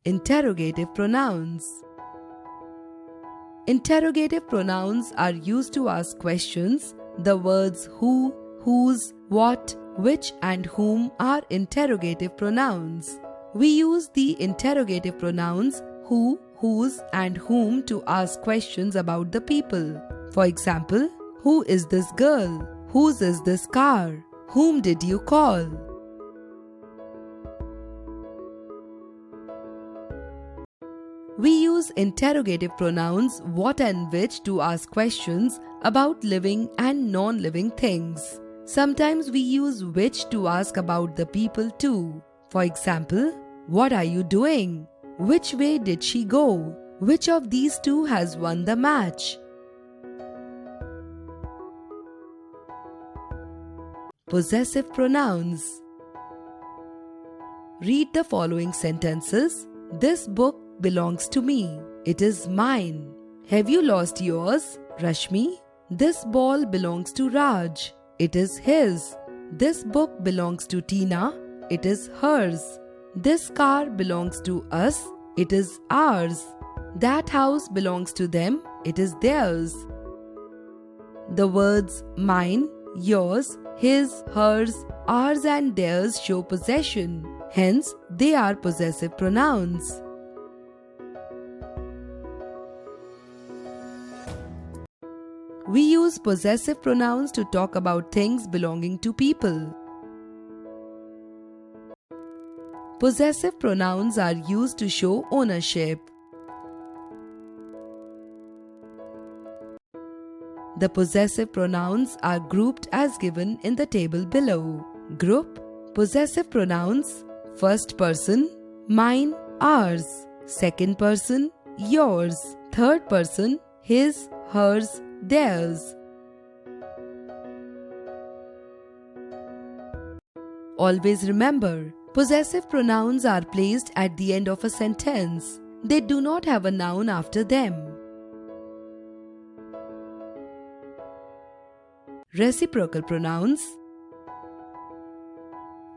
Interrogative pronouns. Interrogative pronouns are used to ask questions. The words who, whose, what, which and whom are interrogative pronouns. We use the interrogative pronouns who, whose and whom to ask questions about the people. For example, who is this girl? Whose is this car? Whom did you call? We use interrogative pronouns what and which to ask questions about living and non-living things. Sometimes we use which to ask about the people too. For example, what are you doing? Which way did she go? Which of these two has won the match? Possessive pronouns. Read the following sentences. This book belongs to me. It is mine. Have you lost yours, Rashmi? This ball belongs to Raj. It is his. This book belongs to Tina. It is hers. This car belongs to us. It is ours. That house belongs to them. It is theirs. The words mine, yours, his, hers, ours and theirs show possession. Hence, they are possessive pronouns. We use possessive pronouns to talk about things belonging to people. Possessive pronouns are used to show ownership. The possessive pronouns are grouped as given in the table below. Group: possessive pronouns, first person, mine, ours, second person, yours, third person, his, hers, theirs. Always remember, possessive pronouns are placed at the end of a sentence. They do not have a noun after them. Reciprocal pronouns.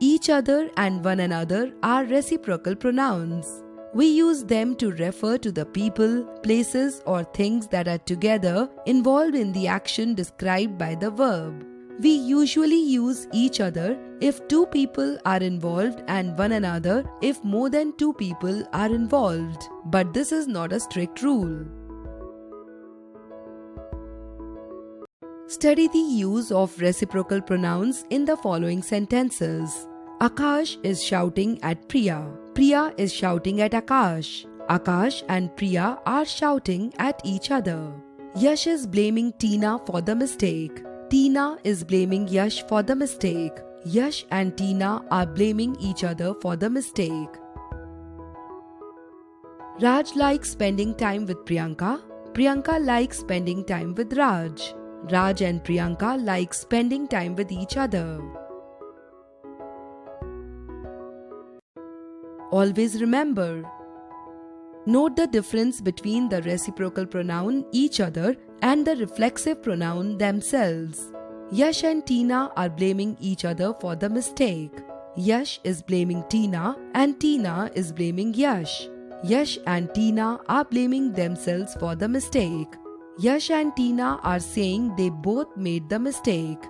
Each other and one another are reciprocal pronouns. We use them to refer to the people, places or things that are together involved in the action described by the verb. We usually use each other if two people are involved and one another if more than two people are involved. But this is not a strict rule. Study the use of reciprocal pronouns in the following sentences. Akash is shouting at Priya. Priya is shouting at Akash. Akash and Priya are shouting at each other. Yash is blaming Tina for the mistake. Tina is blaming Yash for the mistake. Yash and Tina are blaming each other for the mistake. Raj likes spending time with Priyanka. Priyanka likes spending time with Raj. Raj and Priyanka like spending time with each other. Always remember, note the difference between the reciprocal pronoun each other and the reflexive pronoun themselves. Yash and Tina are blaming each other for the mistake. Yash is blaming Tina and Tina is blaming Yash. Yash and Tina are blaming themselves for the mistake. Yash and Tina are saying they both made the mistake.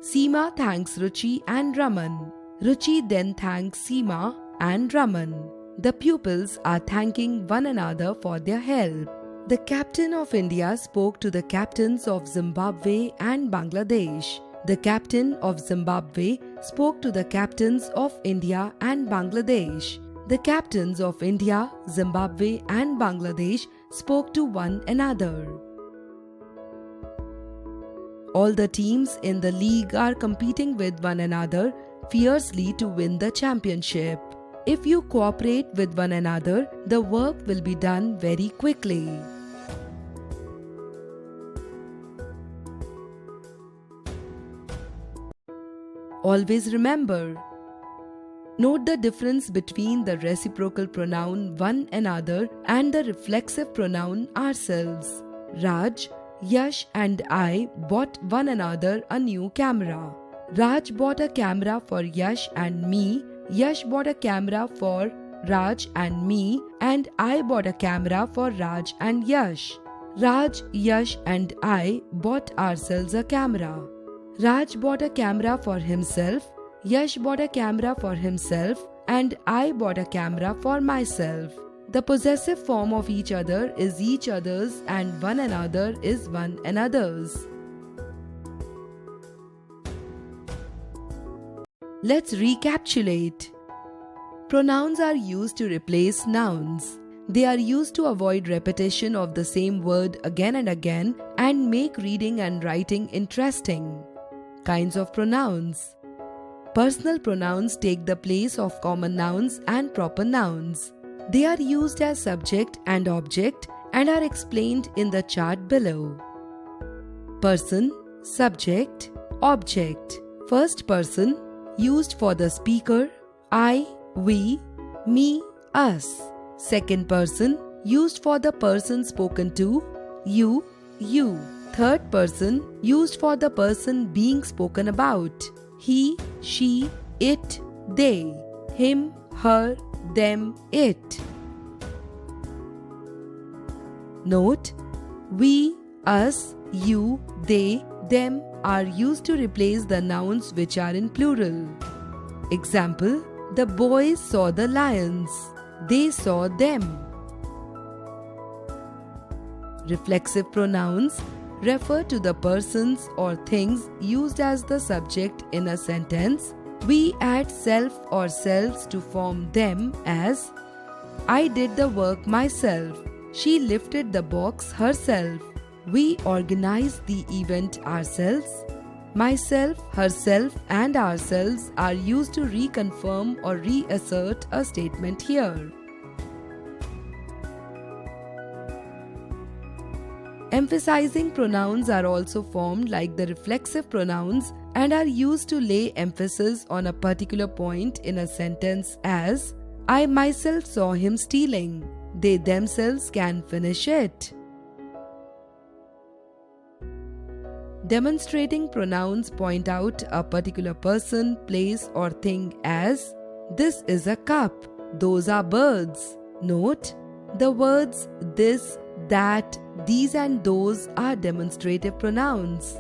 Seema thanks Ruchi and Raman. Ruchi then thanks Seema and Raman. The pupils are thanking one another for their help. The captain of India spoke to the captains of Zimbabwe and Bangladesh. The captain of Zimbabwe spoke to the captains of India and Bangladesh. The captains of India, Zimbabwe and Bangladesh spoke to one another. All the teams in the league are competing with one another fiercely to win the championship. If you cooperate with one another, the work will be done very quickly. Always remember, note the difference between the reciprocal pronoun one another and the reflexive pronoun ourselves. Raj, Yash and I bought one another a new camera. Raj bought a camera for Yash and me Yash bought a camera for Raj and me, and I bought a camera for Raj and Yash. Raj, Yash and I bought ourselves a camera. Raj bought a camera for himself, Yash bought a camera for himself, and I bought a camera for myself. The possessive form of each other is each other's and one another is one another's. Let's recapitulate. Pronouns are used to replace nouns. They are used to avoid repetition of the same word again and again and make reading and writing interesting. Kinds of pronouns. Personal pronouns take the place of common nouns and proper nouns. They are used as subject and object and are explained in the chart below. Person, subject, object. First person, used for the speaker, I, we, me, us. Second person, used for the person spoken to, you, you. Third person, used for the person being spoken about, he, she, it, they, him, her, them, it. Note: we, us, you, they, them are used to replace the nouns which are in plural. Example: the boys saw the lions. They saw them. Reflexive pronouns refer to the persons or things used as the subject in a sentence. We add self or selves to form them as: I did the work myself. She lifted the box herself. We organized the event ourselves. Myself, herself, and ourselves are used to reconfirm or reassert a statement here. Emphasizing pronouns are also formed like the reflexive pronouns and are used to lay emphasis on a particular point in a sentence as: I myself saw him stealing. They themselves can finish it. Demonstrating pronouns point out a particular person, place, or thing as: this is a cup, those are birds. Note: the words this, that, these, and those are demonstrative pronouns.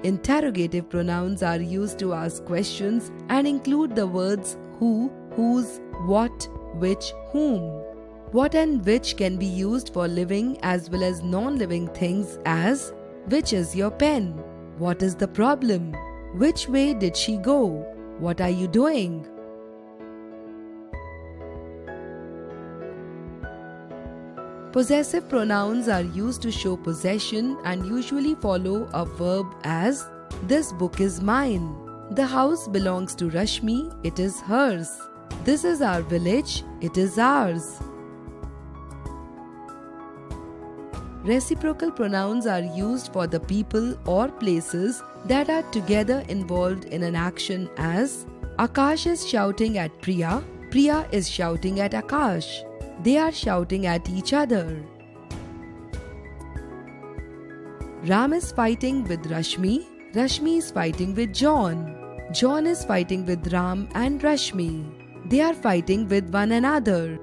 Interrogative pronouns are used to ask questions and include the words who, whose, what, which, whom. What and which can be used for living as well as non-living things as: which is your pen? What is the problem? Which way did she go? What are you doing? Possessive pronouns are used to show possession and usually follow a verb as: this book is mine. The house belongs to Rashmi, it is hers. This is our village, it is ours. Reciprocal pronouns are used for the people or places that are together involved in an action as: Akash is shouting at Priya, Priya is shouting at Akash. They are shouting at each other. Ram is fighting with Rashmi, Rashmi is fighting with John. John is fighting with Ram and Rashmi. They are fighting with one another.